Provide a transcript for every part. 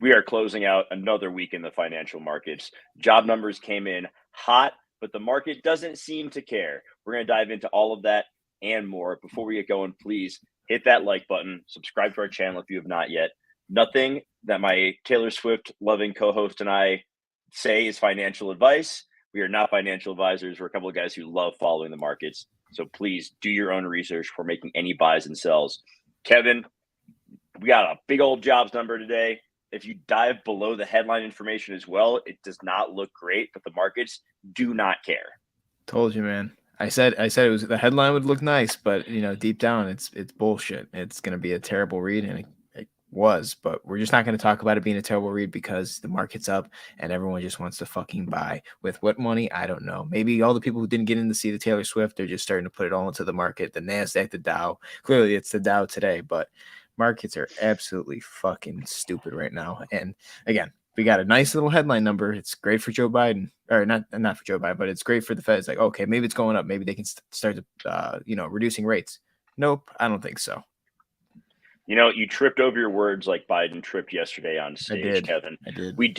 we are closing out another week in the financial markets. Job numbers came in hot, but the market doesn't seem to care. We're going to dive into all of that and more. Before we get going, please hit that like button, subscribe to our channel if you have not yet. Nothing that my Taylor Swift loving co-host and I say is financial advice. We are not financial advisors. We're a couple of guys who love following the markets. So please do your own research before making any buys and sells. Kevin, we got a big old jobs number today. If you dive below the headline information as well, it does not look great, but the markets do not care. Told you, man. I said it was the headline would look nice, but deep down it's bullshit. It's going to be a terrible read, and it was, but we're just not going to talk about it being a terrible read because the market's up and everyone just wants to fucking buy. With what money? I don't know. Maybe all the people who didn't get in to see the Taylor Swift, they're just starting to put it all into the market. The NASDAQ, the Dow. Clearly it's the Dow today, but markets are absolutely fucking stupid right now. And again, we got a nice little headline number. It's great for Joe Biden, or not for Joe Biden, but it's great for the Fed. It's like, okay, maybe it's going up. Maybe they can start to, reducing rates. Nope, I don't think so. You tripped over your words like Biden tripped yesterday on stage, Kevin. I did. We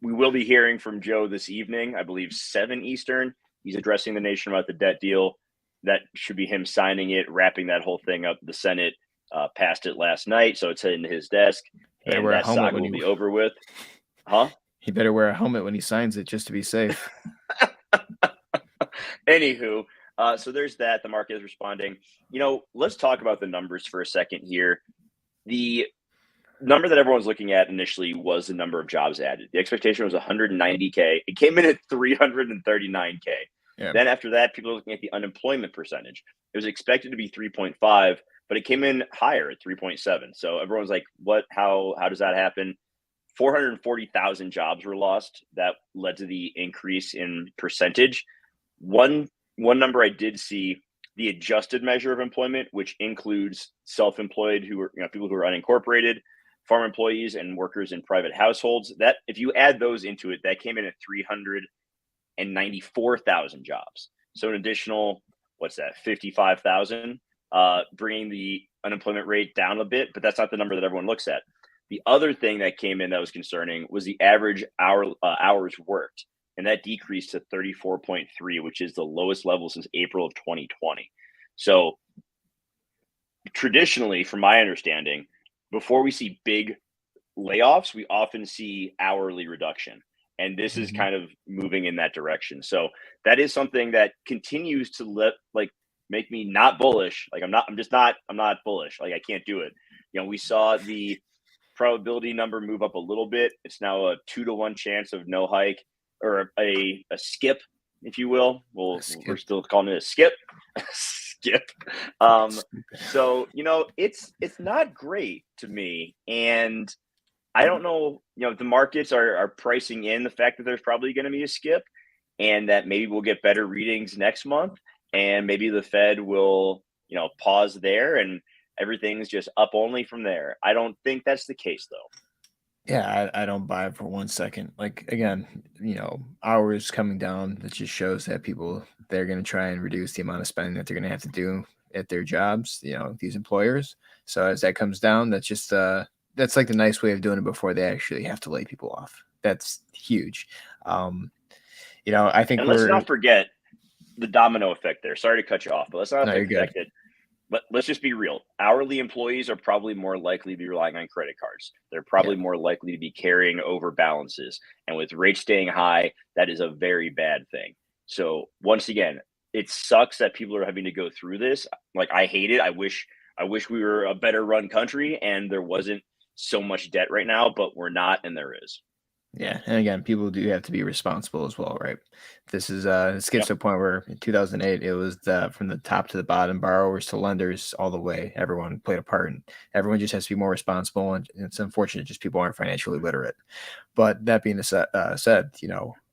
will be hearing from Joe this evening, I believe 7 Eastern. He's addressing the nation about the debt deal. That should be him signing it, wrapping that whole thing up. The Senate passed it last night, so it's heading to his desk, and that saga will be over with. Huh? He better wear a helmet when he signs it just to be safe. Anywho, so there's that. The market is responding. Let's talk about the numbers for a second here. The number that everyone's looking at initially was the number of jobs added. The expectation was 190K. It came in at 339K. Yeah. Then after that, people are looking at the unemployment percentage. It was expected to be 3.5, but it came in higher at 3.7. So everyone's like, what? How does that happen? 440,000 jobs were lost. That led to the increase in percentage. One number I did see, the adjusted measure of employment, which includes self-employed who are people who are unincorporated, farm employees, and workers in private households. That if you add those into it, that came in at 394,000 jobs. So an additional 55,000, bringing the unemployment rate down a bit. But that's not the number that everyone looks at. The other thing that came in that was concerning was the average hours worked, and that decreased to 34.3, which is the lowest level since April of 2020. So traditionally, from my understanding, before we see big layoffs, we often see hourly reduction, and this is kind of moving in that direction. So that is something that continues to make me not bullish. I'm not bullish. I can't do it. We saw the probability number move up a little bit. It's now a 2-to-1 chance of no hike, or a skip, if you will. We're still calling it a skip. Skip. So it's not great to me, and I don't know. The markets are pricing in the fact that there's probably going to be a skip, and that maybe we'll get better readings next month, and maybe the Fed will pause there and everything's just up only from there. I don't think that's the case, though. Yeah, I don't buy it for 1 second. Again, hours coming down, that just shows that they're going to try and reduce the amount of spending that they're going to have to do at their jobs, these employers. So as that comes down, that's just that's like the nice way of doing it before they actually have to lay people off. That's huge. I think let's not forget the domino effect there. Sorry to cut you off, but let's not forget it. But let's just be real. Hourly employees are probably more likely to be relying on credit cards. They're probably more likely to be carrying over balances. And with rates staying high, that is a very bad thing. So once again, it sucks that people are having to go through this. I hate it. I wish we were a better run country and there wasn't so much debt right now, but we're not, and there is. Yeah, and again, people do have to be responsible as well, right? This is it gets to a point where in 2008 it was from the top to the bottom, borrowers to lenders, all the way. Everyone played a part, and everyone just has to be more responsible. And it's unfortunate, just people aren't financially literate. But that being said,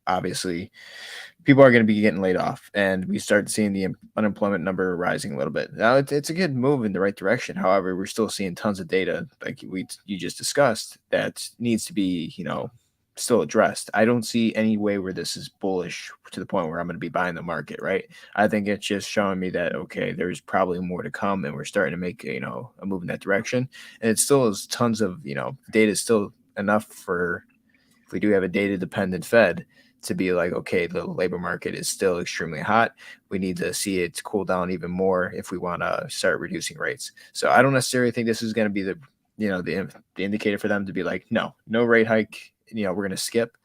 obviously, people are going to be getting laid off, and we start seeing the unemployment number rising a little bit. Now, it's a good move in the right direction. However, we're still seeing tons of data, like you just discussed, that needs to be, still addressed. I don't see any way where this is bullish to the point where I'm going to be buying the market, right? I think it's just showing me that, okay, there's probably more to come, and we're starting to make, a move in that direction. And it still is tons of, data is still enough for, if we do have a data dependent Fed, to be like, okay, the labor market is still extremely hot. We need to see it cool down even more if we want to start reducing rates. So I don't necessarily think this is going to be the, the indicator for them to be like, no rate hike, we're going to skip.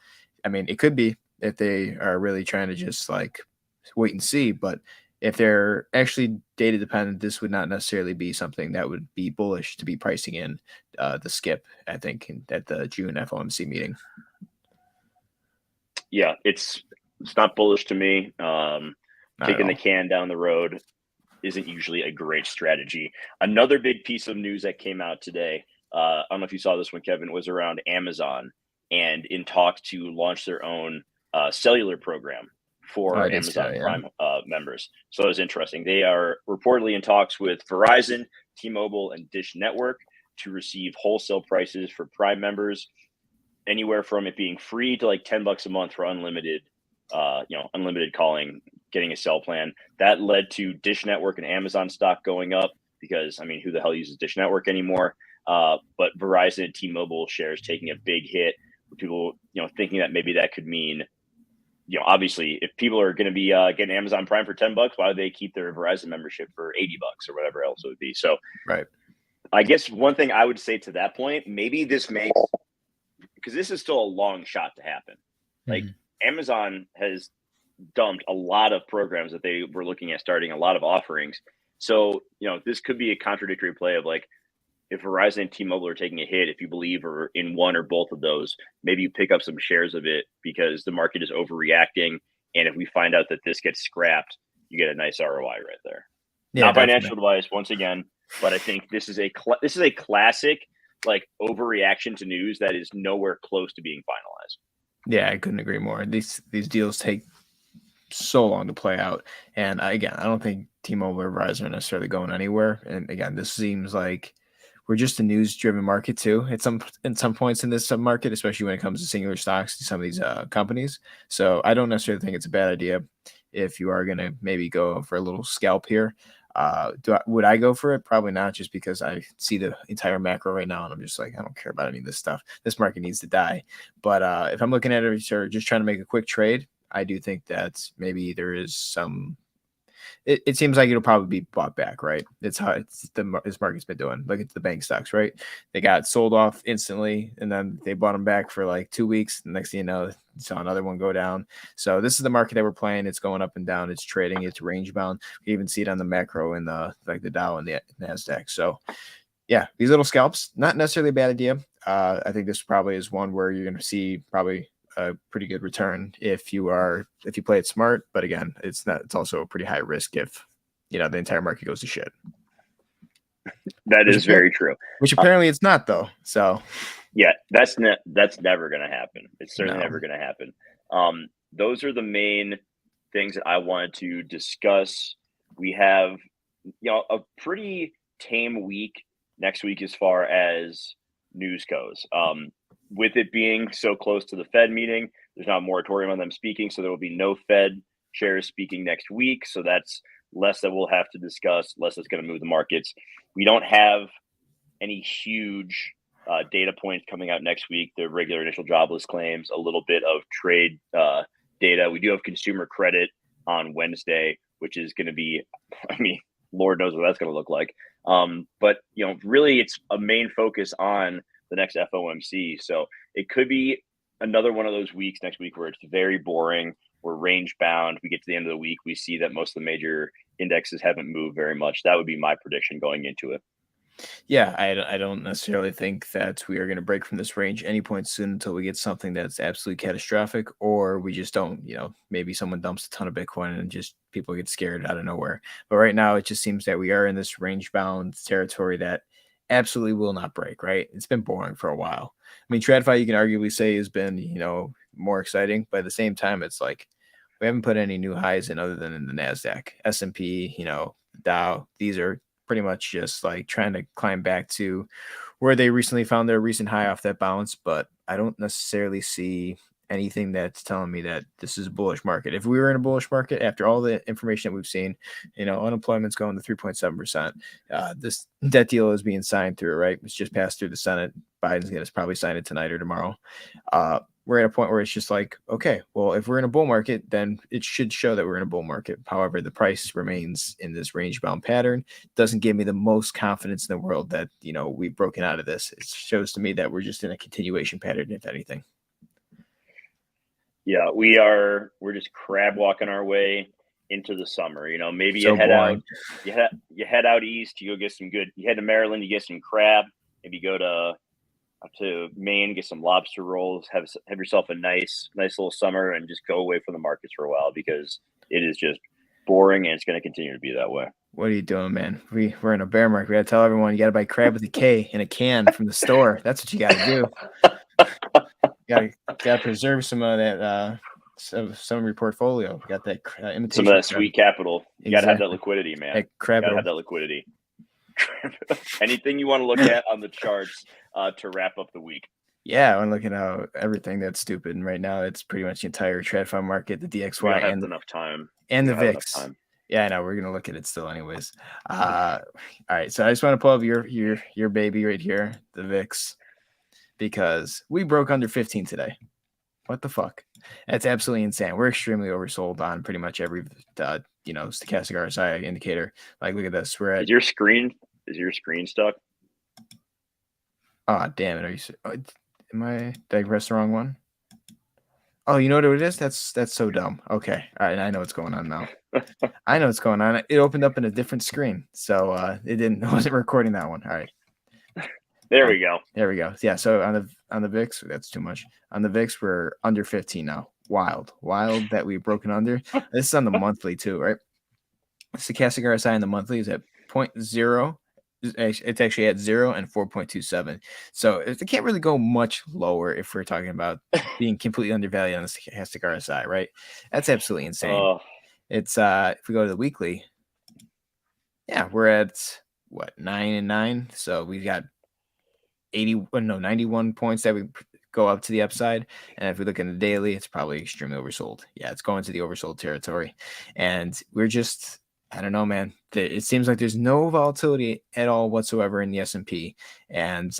I mean, it could be if they are really trying to just like wait and see, but if they're actually data dependent, this would not necessarily be something that would be bullish to be pricing in the skip, I think, at the June FOMC meeting. Yeah, it's not bullish to me. Kicking the can down the road isn't usually a great strategy. Another big piece of news that came out today, I don't know if you saw this one, Kevin, was around Amazon and in talks to launch their own cellular program for Amazon Prime members. So it was interesting. They are reportedly in talks with Verizon, T-Mobile, and Dish Network to receive wholesale prices for Prime members, anywhere from it being free to like $10 a month for unlimited, unlimited calling, getting a cell plan. That led to Dish Network and Amazon stock going up because, I mean, who the hell uses Dish Network anymore? But Verizon and T-Mobile shares taking a big hit. People, thinking that maybe that could mean, obviously, if people are going to be getting Amazon Prime for $10, why do they keep their Verizon membership for $80 or whatever else it would be? So, right. I guess one thing I would say to that point, maybe this makes, because this is still a long shot to happen. Like Amazon has dumped a lot of programs that they were looking at starting, a lot of offerings. So, this could be a contradictory play of like, if Verizon and T-Mobile are taking a hit, if you believe or in one or both of those, maybe you pick up some shares of it because the market is overreacting. And if we find out that this gets scrapped, you get a nice ROI right there. Yeah, not financial advice once again, but I think this is a classic like overreaction to news that is nowhere close to being finalized. Yeah, I couldn't agree more. These deals take so long to play out, and again, I don't think T-Mobile or Verizon are necessarily going anywhere. And again, this seems like we're just a news-driven market too. At some points in this market, especially when it comes to singular stocks to some of these companies. So I don't necessarily think it's a bad idea if you are going to maybe go for a little scalp here. Would I go for it? Probably not, just because I see the entire macro right now and I'm just like, I don't care about any of this stuff. This market needs to die. But if I'm looking at it or just trying to make a quick trade, I do think that maybe there is some. It seems like it'll probably be bought back, right? It's how this market's been doing. Look at the bank stocks, right? They got sold off instantly, and then they bought them back for like 2 weeks. The next thing you know, saw another one go down. So this is the market that we're playing. It's going up and down. It's trading. It's range bound. You even see it on the macro in the Dow and the NASDAQ. So yeah, these little scalps, not necessarily a bad idea. I think this probably is one where you're going to see probably a pretty good return if you play it smart. But again, it's also a pretty high risk if the entire market goes to shit. That is very true. Which apparently it's not, though. So yeah, that's never going to happen. It's certainly never going to happen. Those are the main things that I wanted to discuss. We have a pretty tame week next week as far as news goes. With it being so close to the Fed meeting, there's not a moratorium on them speaking, so there will be no Fed chairs speaking next week. So that's less that we'll have to discuss, less that's going to move the markets. We don't have any huge data points coming out next week. The regular initial jobless claims, a little bit of trade data. We do have consumer credit on Wednesday, which is going to be, I mean, Lord knows what that's going to look like. But really, it's a main focus on the next FOMC. So it could be another one of those weeks next week where it's very boring. We're range bound. We get to the end of the week, we see that most of the major indexes haven't moved very much. That would be my prediction going into it. Yeah, I don't necessarily think that we are going to break from this range any point soon until we get something that's absolutely catastrophic, or we just don't, maybe someone dumps a ton of Bitcoin and just people get scared out of nowhere. But right now, it just seems that we are in this range bound territory that absolutely will not break, right? It's been boring for a while. I mean, TradFi, you can arguably say, has been, more exciting, but at the same time, it's like we haven't put any new highs in other than in the NASDAQ, S&P, Dow. These are pretty much just like trying to climb back to where they recently found their recent high off that bounce, but I don't necessarily see anything that's telling me that this is a bullish market. If we were in a bullish market, after all the information that we've seen, unemployment's going to 3.7%. This debt deal is being signed through, right? It's just passed through the Senate. Biden's going to probably sign it tonight or tomorrow. We're at a point where it's just like, okay, well, if we're in a bull market, then it should show that we're in a bull market. However, the price remains in this range bound pattern. Doesn't give me the most confidence in the world that, we've broken out of this. It shows to me that we're just in a continuation pattern, if anything. Yeah, we're just crab walking our way into the summer. Maybe So you head boring. out, you head out east, you go get some good. You head to Maryland, you get some crab. Maybe go up to Maine, get some lobster rolls. Have yourself a nice little summer, and just go away from the markets for a while, because it is just boring, and it's going to continue to be that way. What are you doing, man? We're in a bear market. We got to tell everyone you got to buy crab with a K in a can from the store. That's what you got to do. You got to preserve some of that. Some of your portfolio. You got that imitation. Some of that sweet capital. You got to have that liquidity, man. That crab. You got to have that liquidity. Anything you want to look at on the charts to wrap up the week? Yeah, I'm looking at everything that's stupid, and right now it's pretty much the entire TradFi market, the DXY, and enough time, and the VIX. Yeah, I know we're gonna look at it still, anyways. All right, so I just want to pull up your baby right here, the VIX, because we broke under 15 today. What the fuck? That's absolutely insane. We're extremely oversold on pretty much every stochastic RSI indicator. Like, look at this. We're at. Is your screen stuck? Oh, damn it! Are you? Did I press the wrong one? Oh, you know what it is? That's so dumb. Okay, all right, I know what's going on now. I know what's going on. It opened up in a different screen, so it wasn't recording that one. All right. There we go. There we go. Yeah. So on the VIX, that's too much. On the VIX, we're under 15 now. Wild that we've broken under. This is on the monthly too, right? Stochastic RSI on the monthly is at 0.0. It's actually at 0 and 4.27. So it can't really go much lower if we're talking about being completely undervalued on the stochastic RSI, right? That's absolutely insane. It's if we go to the weekly, yeah, we're at what, 9 and 9. So we got 91 points that we go up to the upside. And if we look in the daily, it's probably extremely oversold. Yeah, it's going to the oversold territory. And we're just, I don't know, man. It seems like there's no volatility at all whatsoever in the S&P. And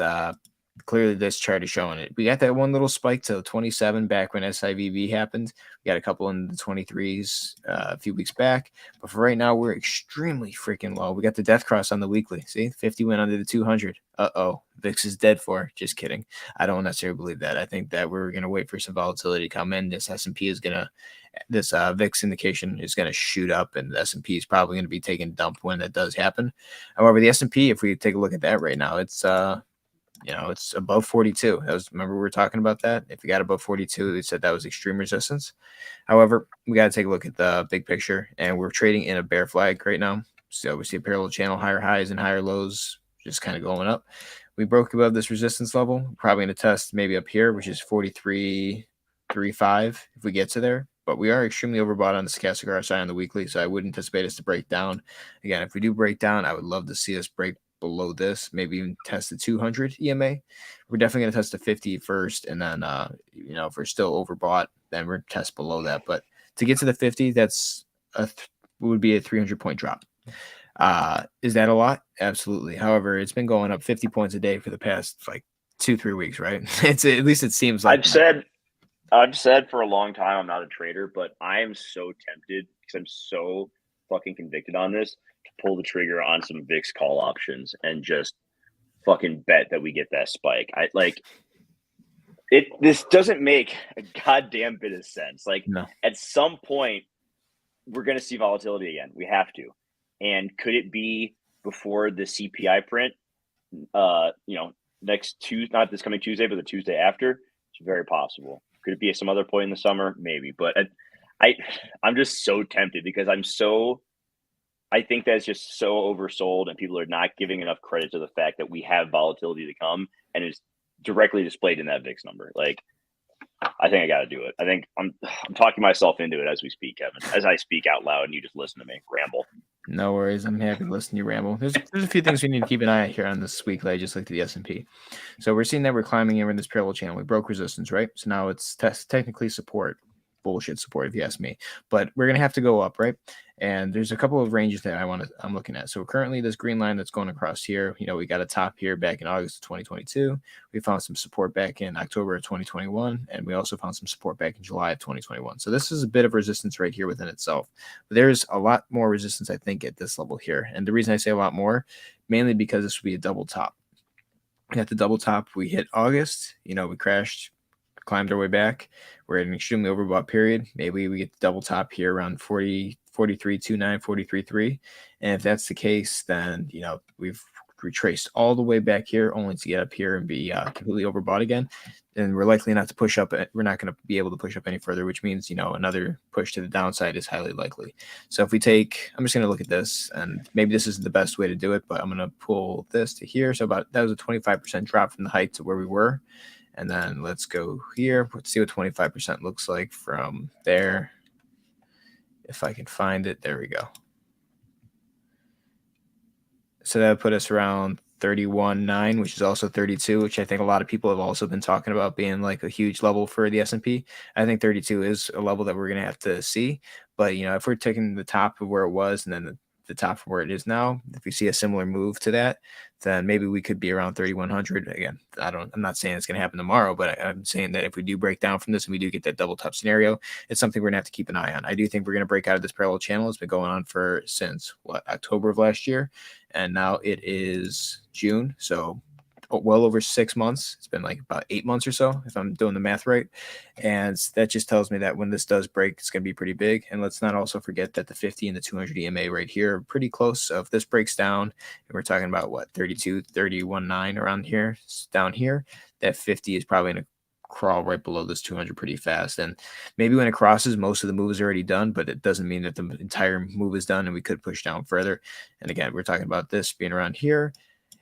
clearly this chart is showing it. We got that one little spike to 27 back when SIVB happened. We got a couple in the 23s a few weeks back. But for right now, we're extremely freaking low. We got the death cross on the weekly. See, 50 went under the 200. Uh-oh, VIX is dead for. Just kidding. I don't necessarily believe that. I think that we're going to wait for some volatility to come in. This S&P is going to, this VIX indication is going to shoot up, and the S&P is probably going to be taking a dump when that does happen. However, the S&P, if we take a look at that right now, it's it's above 42. Remember we were talking about that. If you got above 42, they said that was extreme resistance. However, we got to take a look at the big picture, and we're trading in a bear flag right now. So we see a parallel channel, higher highs and higher lows, just kind of going up. We broke above this resistance level. Probably going to test maybe up here, which is 43.35 if we get to there. But we are extremely overbought on the stochastic RSI on the weekly, so I would anticipate us to break down. Again, if we do break down, I would love to see us break below this, maybe even test the 200 EMA. We're definitely going to test the 50 first, and then if we're still overbought, then we're test below that. But to get to the 50, that's would be a 300-point drop. Is that a lot? Absolutely. However, it's been going up 50 points a day for the past 2-3 weeks, right? It's at least it seems like I've said for a long time I'm not a trader, but I am so tempted because I'm so fucking convicted on this to pull the trigger on some VIX call options and just fucking bet that we get that spike. This doesn't make a goddamn bit of sense. No. At some point we're going to see volatility again. We have to. And could it be before the CPI print? Next Tuesday, not this coming Tuesday, but the Tuesday after? It's very possible. Could it be at some other point in the summer? Maybe. But I'm just so tempted because I think that's just so oversold, and people are not giving enough credit to the fact that we have volatility to come, and it's directly displayed in that VIX number. I think I got to do it. I think I'm talking myself into it as we speak, Kevin, as I speak out loud and you just listen to me ramble. No worries. I'm happy to listen to you ramble. There's a few things we need to keep an eye on here on this weekly. I just looked at the S&P. So we're seeing that we're climbing in this parallel channel. We broke resistance, right? So now it's technically support. bullshit support if you ask me. But we're gonna have to go up, right? And there's a couple of ranges that I'm looking at. So currently this green line that's going across here, we got a top here back in August of 2022. We found some support back in October of 2021, and we also found some support back in July of 2021. So this is a bit of resistance right here within itself. But there's a lot more resistance, I think, at this level here. And the reason I say a lot more, mainly because this would be a double top. At the double top, we hit August, we crashed, climbed our way back. We're at an extremely overbought period. Maybe we get the double top here around 43.29, 43.3. And if that's the case, then, we've retraced all the way back here only to get up here and be completely overbought again. And we're likely not to push up. We're not going to be able to push up any further, which means, another push to the downside is highly likely. So if we I'm just going to look at this, and maybe this isn't the best way to do it, but I'm going to pull this to here. So that was a 25% drop from the height to where we were. And then let's go here. Let's see what 25% looks like from there. If I can find it, there we go. So that would put us around 31.9, which is also 32, which I think a lot of people have also been talking about being like a huge level for the S&P. I think 32 is a level that we're going to have to see. But, if we're taking the top of where it was and then the top from where it is now, if we see a similar move to that, then maybe we could be around 3,100. Again, I'm not saying it's going to happen tomorrow, but I'm saying that if we do break down from this and we do get that double top scenario, it's something we're going to have to keep an eye on. I do think we're going to break out of this parallel channel. It's been going on since October of last year, and now it is June. So well over 6 months. It's been like about 8 months or so, if I'm doing the math right. And that just tells me that when this does break, it's going to be pretty big. And let's not also forget that the 50 and the 200 EMA right here are pretty close. So if this breaks down, and we're talking about 32, 31.9 around here, down here, that 50 is probably going to crawl right below this 200 pretty fast. And maybe when it crosses, most of the move is already done, but it doesn't mean that the entire move is done and we could push down further. And again, we're talking about this being around here.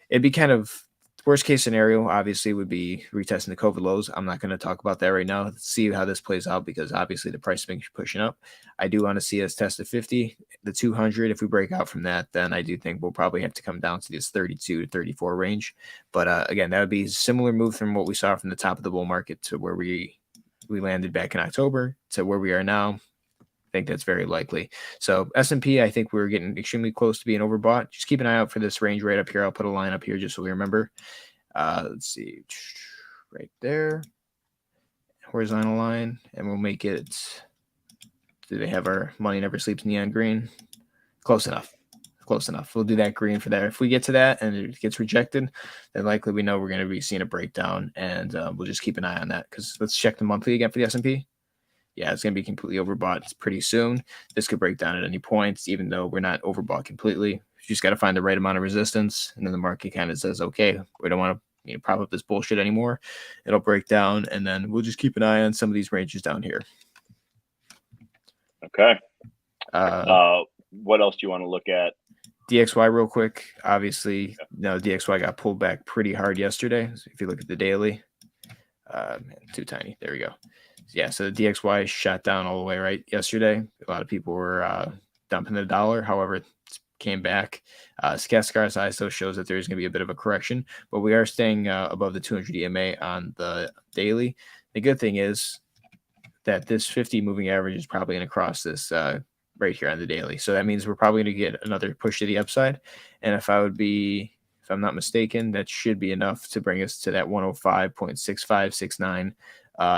It'd be kind of worst case scenario, obviously, would be retesting the COVID lows. I'm not going to talk about that right now. Let's see how this plays out because obviously the price has been pushing up. I do want to see us test the 50, the 200. If we break out from that, then I do think we'll probably have to come down to this 32 to 34 range. But again, that would be a similar move from what we saw from the top of the bull market to where we landed back in October to where we are now. I think that's very likely. So S&P, I think we're getting extremely close to being overbought. Just keep an eye out for this range right up here. I'll put a line up here just so we remember. Let's see, right there, horizontal line, and we'll make it. Do they have our money never sleeps neon green? Close enough. Close enough. We'll do that green for that. If we get to that and it gets rejected, then likely we know we're going to be seeing a breakdown, and we'll just keep an eye on that because let's check the monthly again for the S&P. Yeah, it's going to be completely overbought pretty soon. This could break down at any point, even though we're not overbought completely. You just got to find the right amount of resistance, and then the market kind of says, okay, we don't want to prop up this bullshit anymore. It'll break down, and then we'll just keep an eye on some of these ranges down here. Okay. What else do you want to look at? DXY real quick. Obviously, DXY got pulled back pretty hard yesterday. So if you look at the daily, too tiny. There we go. Yeah, so the DXY shot down all the way right yesterday. A lot of people were dumping the dollar. However, it came back. Stochastic ISO shows that there's going to be a bit of a correction, but we are staying above the 200 EMA on the daily. The good thing is that this 50 moving average is probably going to cross this right here on the daily. So that means we're probably going to get another push to the upside. And if I'm not mistaken, that should be enough to bring us to that 105.6569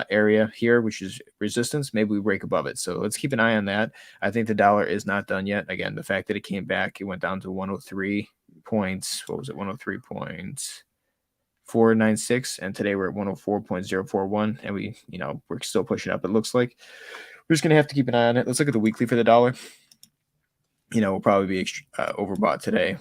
area here, which is resistance. Maybe we break above it. So let's keep an eye on that. I think the dollar is not done yet. Again, the fact that it came back, it went down to 103 points. What was it? 103.496. And today we're at 104.041. And we're still pushing up. It looks like we're just going to have to keep an eye on it. Let's look at the weekly for the dollar. We'll probably be overbought today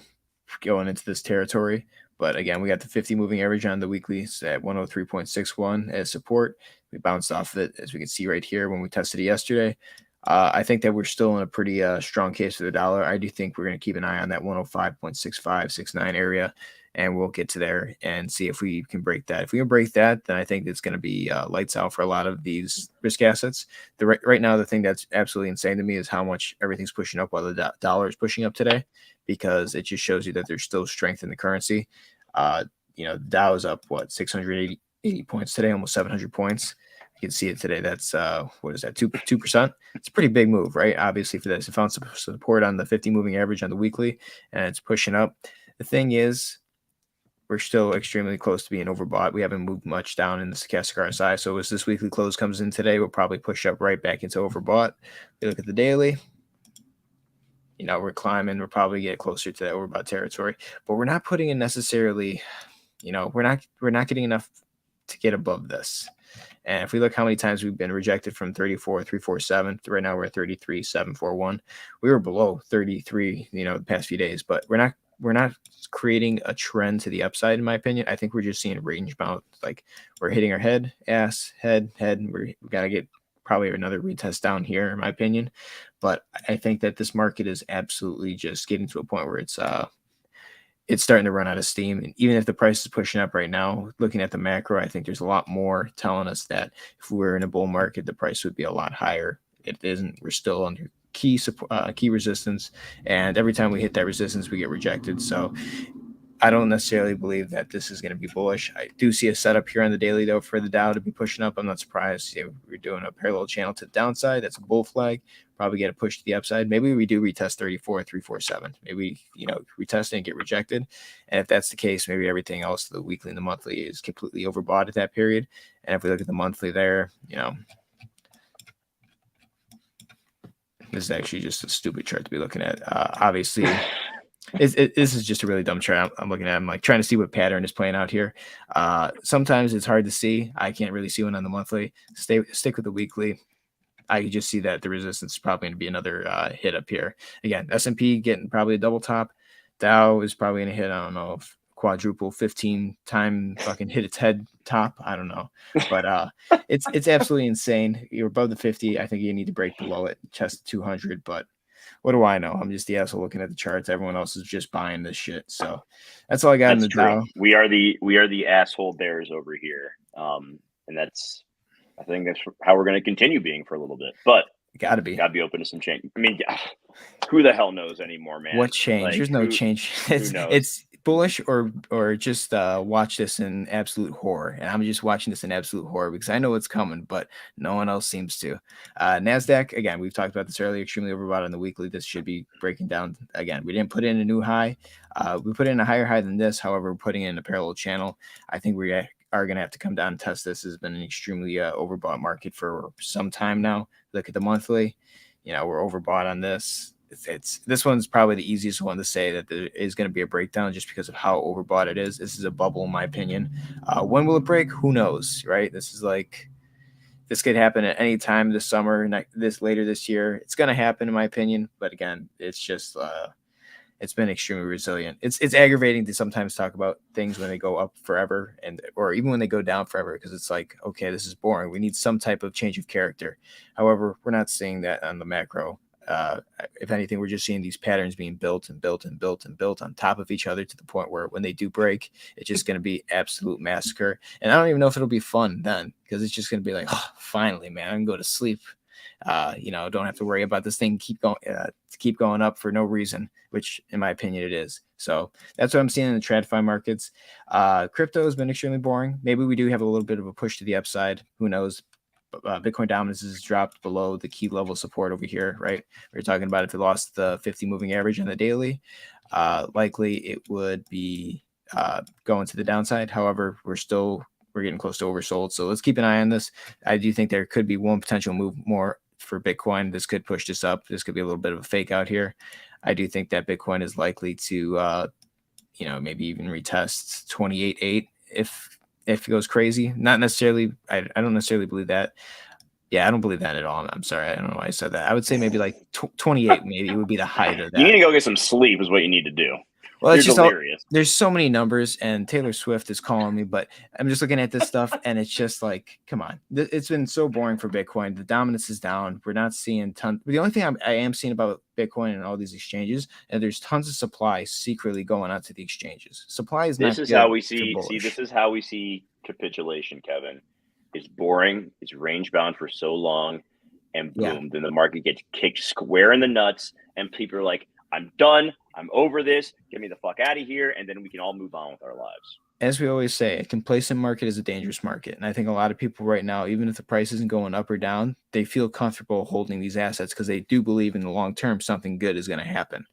going into this territory. But again, we got the 50 moving average on the weekly at 103.61 as support. We bounced off of it, as we can see right here when we tested it yesterday. I think that we're still in a pretty strong case for the dollar. I do think we're going to keep an eye on that 105.6569 area, and we'll get to there and see if we can break that. If we can break that, then I think it's going to be lights out for a lot of these risk assets. Right now, the thing that's absolutely insane to me is how much everything's pushing up while the dollar is pushing up today, because it just shows you that there's still strength in the currency. The Dow is up, 680 points today, almost 700 points. You can see it today. That's what is that? 2%. It's a pretty big move, right? Obviously, for this, it found some support on the 50 moving average on the weekly, and it's pushing up. The thing is, we're still extremely close to being overbought. We haven't moved much down in the stochastic RSI. So as this weekly close comes in today, we'll probably push up right back into overbought. If you look at the daily, we're climbing. We'll probably get closer to that overbought territory, but we're not putting in necessarily. We're not getting enough to get above this. And if we look how many times we've been rejected from 34,347, right now we're at 33,741. We were below 33, the past few days, but we're not creating a trend to the upside, in my opinion. I think we're just seeing range bound. Like we're hitting our head, ass, head. We got to get probably another retest down here, in my opinion. But I think that this market is absolutely just getting to a point where it's starting to run out of steam. And even if the price is pushing up right now, looking at the macro, I think there's a lot more telling us that if we were in a bull market, the price would be a lot higher. It isn't. We're still under key resistance, and every time we hit that resistance, we get rejected. So I don't necessarily believe that this is going to be bullish. I do see a setup here on the daily, though, for the Dow to be pushing up. I'm not surprised. We're doing a parallel channel to the downside. That's a bull flag. Probably get a push to the upside. Maybe we do retest 34,347. Maybe, retest and get rejected. And if that's the case, maybe everything else, the weekly and the monthly, is completely overbought at that period. And if we look at the monthly there, this is actually just a stupid chart to be looking at. Obviously, this is just a really dumb chart I'm looking at. I'm like trying to see what pattern is playing out here. Sometimes it's hard to see. I can't really see one on the monthly. Stick with the weekly. I could just see that the resistance is probably going to be another hit up here. Again, S&P getting probably a double top. Dow is probably going to hit, I don't know, quadruple 15-time fucking hit its head top. I don't know. But it's absolutely insane. You're above the 50. I think you need to break below it, test 200. But what do I know? I'm just the asshole looking at the charts. Everyone else is just buying this shit. So that's all I got in the Dow. We are the asshole bears over here. And I think that's how we're going to continue being for a little bit. But gotta be open to some change. I mean, who the hell knows anymore, man? What change? There's no change. It's bullish or just watch this in absolute horror. And I'm just watching this in absolute horror because I know it's coming, but no one else seems to. NASDAQ, again, we've talked about this earlier, extremely overbought on the weekly. This should be breaking down. Again, we didn't put in a new high. We put in a higher high than this. However, we're putting in a parallel channel. I think we are going to have to come down and test this. This has been an extremely overbought market for some time now. Look at the monthly. We're overbought on this. This one's probably the easiest one to say that there is going to be a breakdown just because of how overbought it is. This is a bubble, in my opinion. When will it break? Who knows, right? This could happen at any time this summer, later this year. It's going to happen, in my opinion. But again, it's just it's been extremely resilient. It's aggravating to sometimes talk about things when they go up forever or even when they go down forever, because it's like, okay, this is boring. We need some type of change of character. However, we're not seeing that on the macro. If anything, we're just seeing these patterns being built and built and built and built on top of each other to the point where when they do break, it's just going to be absolute massacre. And I don't even know if it'll be fun then, because it's just going to be like, oh, finally, man, I can go to sleep. Don't have to worry about this thing keep going up for no reason, which in my opinion it is. So that's what I'm seeing in the TradFi markets. Crypto has been extremely boring. Maybe we do have a little bit of a push to the upside. Who knows? Bitcoin dominance has dropped below the key level support over here, right? We're talking about if it lost the 50 moving average on the daily, likely it would be going to the downside. However, we're getting close to oversold. So let's keep an eye on this. I do think there could be one potential move more for Bitcoin. This could push this up. This could be a little bit of a fake out here. I do think that Bitcoin is likely to, maybe even retest 28.8 if it goes crazy. Not necessarily. I don't necessarily believe that. Yeah, I don't believe that at all. I'm sorry. I don't know why I said that. I would say maybe like 28 maybe would be the height of that. You need to go get some sleep is what you need to do. Well, it's just delirious. There's so many numbers, and Taylor Swift is calling me, but I'm just looking at this stuff, and it's just like, come on. It's been so boring for Bitcoin. The dominance is down. We're not seeing tons. The only thing I am seeing about Bitcoin and all these exchanges, and there's tons of supply secretly going out to the exchanges. Supply is not. This is how we see. This is how we see capitulation, Kevin. It's boring. It's range bound for so long, and boom, then the market gets kicked square in the nuts, and people are like, I'm done. I'm over this. Get me the fuck out of here. And then we can all move on with our lives. as we always say, a complacent market is a dangerous market. And I think a lot of people right now, even if the price isn't going up or down, they feel comfortable holding these assets because they do believe in the long term something good is going to happen.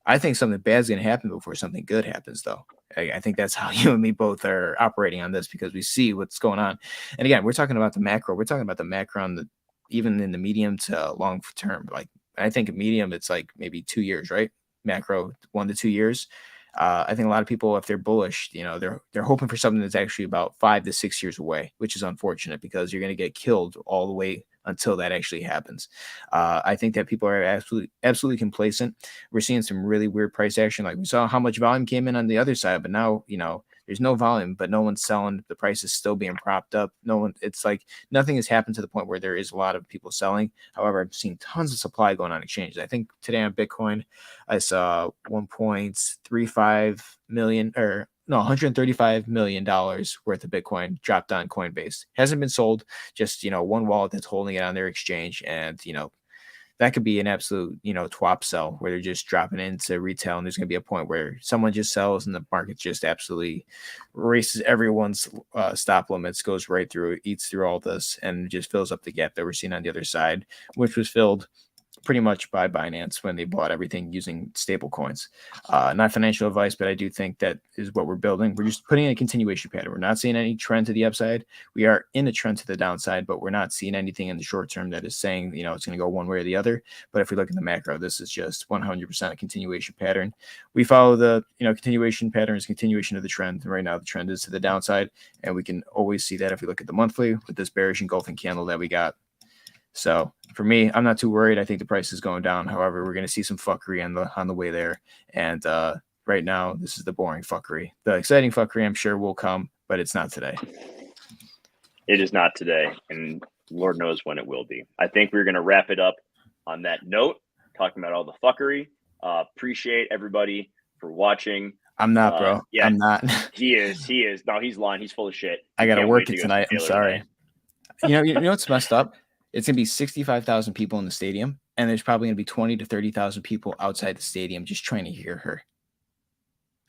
I think something bad is going to happen before something good happens, though. I think that's how you and me both are operating on this because we see what's going on. And again, we're talking about the macro. We're talking about the macro on the even in the medium to long term. Like I think medium, it's like maybe 2 years, right? Macro 1 to 2 years. I think a lot of people, if they're bullish, they're hoping for something that's actually about 5 to 6 years away, which is unfortunate because you're going to get killed all the way until that actually happens. I think that people are absolutely complacent. We're seeing some really weird price action. Like we saw how much volume came in on the other side, but now, there's no volume, but no one's selling. The price is still being propped up. It's like nothing has happened to the point where there is a lot of people selling. However, I've seen tons of supply going on exchanges. I think today on Bitcoin, I saw 1.35 million or no, $135 million worth of Bitcoin dropped on Coinbase. Hasn't been sold, just, one wallet that's holding it on their exchange. And, that could be an absolute, twop sell where they're just dropping into retail. And there's going to be a point where someone just sells and the market just absolutely races everyone's stop limits, goes right through, eats through all this, and just fills up the gap that we're seeing on the other side, which was filled pretty much by Binance when they bought everything using stable coins. Not financial advice, but I do think that is what we're building. We're just putting in a continuation pattern. We're not seeing any trend to the upside. We are in a trend to the downside, but we're not seeing anything in the short term that is saying, it's going to go one way or the other. But if we look at the macro, this is just 100% a continuation pattern. We follow the, continuation pattern is continuation of the trend. And right now the trend is to the downside. And we can always see that if we look at the monthly with this bearish engulfing candle that we got. So for me, I'm not too worried. I think the price is going down. However, we're going to see some fuckery on the way there. And right now, this is the boring fuckery. The exciting fuckery, I'm sure, will come, but it's not today. It is not today, and Lord knows when it will be. I think we're going to wrap it up on that note, talking about all the fuckery. Appreciate everybody for watching. I'm not, bro. Yeah, I'm not. He is. No, he's lying. He's full of shit. I got to work it tonight. I'm sorry. You know what's messed up? It's going to be 65,000 people in the stadium, and there's probably going to be 20 to 30,000 people outside the stadium just trying to hear her.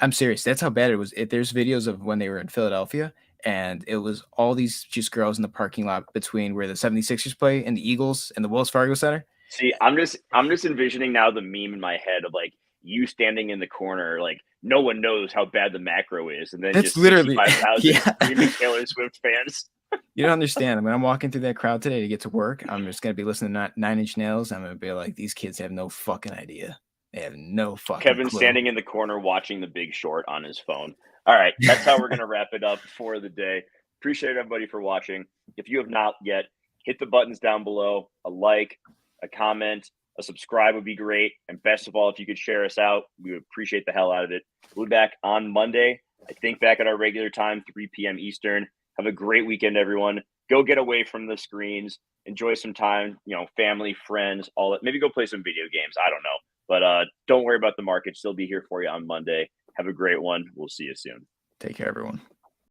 I'm serious. That's how bad it was. There's videos of when they were in Philadelphia, and it was all these just girls in the parking lot between where the 76ers play and the Eagles and the Wells Fargo Center. See, I'm just envisioning now the meme in my head of like you standing in the corner, like no one knows how bad the macro is, and then that's just literally 65,000 screaming Taylor Swift fans. You don't understand. When I'm walking through that crowd today to get to work, I'm just going to be listening to Nine Inch Nails. I'm going to be like, these kids have no fucking idea. They have no fucking Kevin clue. Standing in the corner watching The Big Short on his phone. All right, that's how we're going to wrap it up for the day. Appreciate everybody for watching. If you have not yet, hit the buttons down below. A like, a comment, a subscribe would be great. And best of all, if you could share us out, we would appreciate the hell out of it. We'll be back on Monday. I think back at our regular time, 3 p.m. Eastern. Have a great weekend, everyone. Go get away from the screens. Enjoy some time, family, friends, all that. Maybe go play some video games. I don't know. But don't worry about the market. Still be here for you on Monday. Have a great one. We'll see you soon. Take care, everyone.